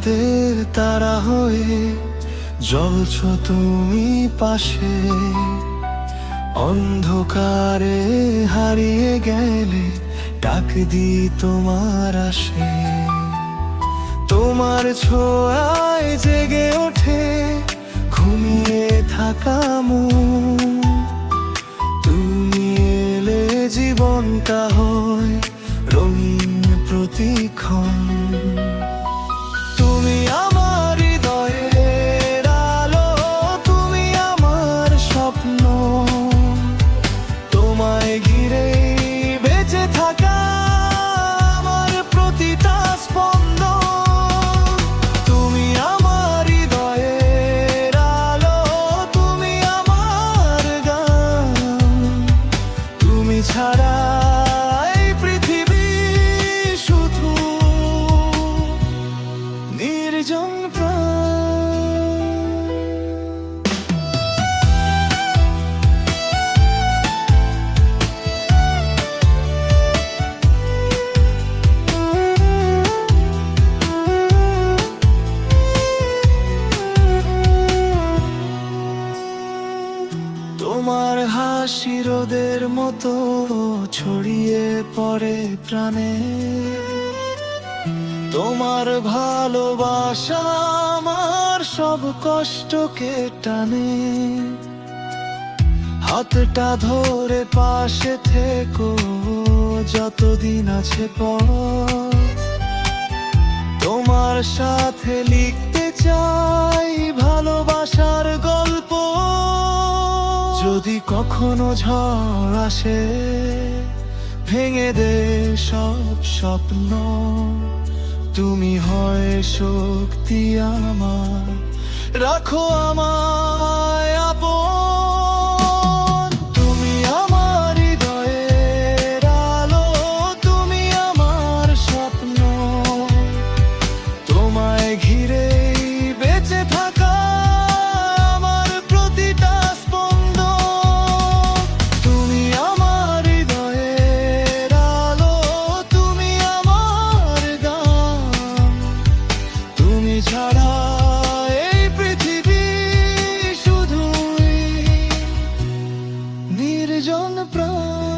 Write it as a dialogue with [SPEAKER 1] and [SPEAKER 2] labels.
[SPEAKER 1] রাতের তারা হয়ে জ্বলছ তুমি পাশে, অন্ধকারে হারিয়ে গেলে ডাক দি তোমার আসে। তোমার ছোঁয়ায় জেগে ওঠে ঘুমিয়ে থাকা মন, তুমি এলে জীবনটা হয় রঙিন প্রতিক্ষণ। তুমি আমার হৃদয়ের আলো, তুমি আমার স্বপ্ন, তোমায় ঘিরে বেঁচে থাকা আমার প্রতিটা স্পন্দন। তুমি আমার হৃদয়ের আলো, তুমি আমার গান, তুমি ছাড়া এই পৃথিবী শুধু নির্জন প্রাণ। তোমার হাসি রোদের মতো ছড়িয়ে পড়ে প্রাণে, তোমার ভালোবাসা আমার সব কষ্টকে টানে। হাতটা ধরে পাশে থেকো যতদিন আছে পথ, তোমার সাথে লিখতে চাই ভালোবাসার গল্প। যদি কখনো ঝড় আসে ভেঙে দে সব স্বপ্ন, তুমি হয় শক্তি আমার, রাখো আমায় আপন। তুমি আমার হৃদয়ের আলো, তুমি আমার স্বপ্ন, তোমায় ঘিরে বেঁচে থাকা আমার প্রতিটা স্পন্দন। তুমি আমার হৃদয়ের আলো, তুমি আমার গান, তুমি ছাড়া এই পৃথিবী শুধুই নির্জন প্রাণ।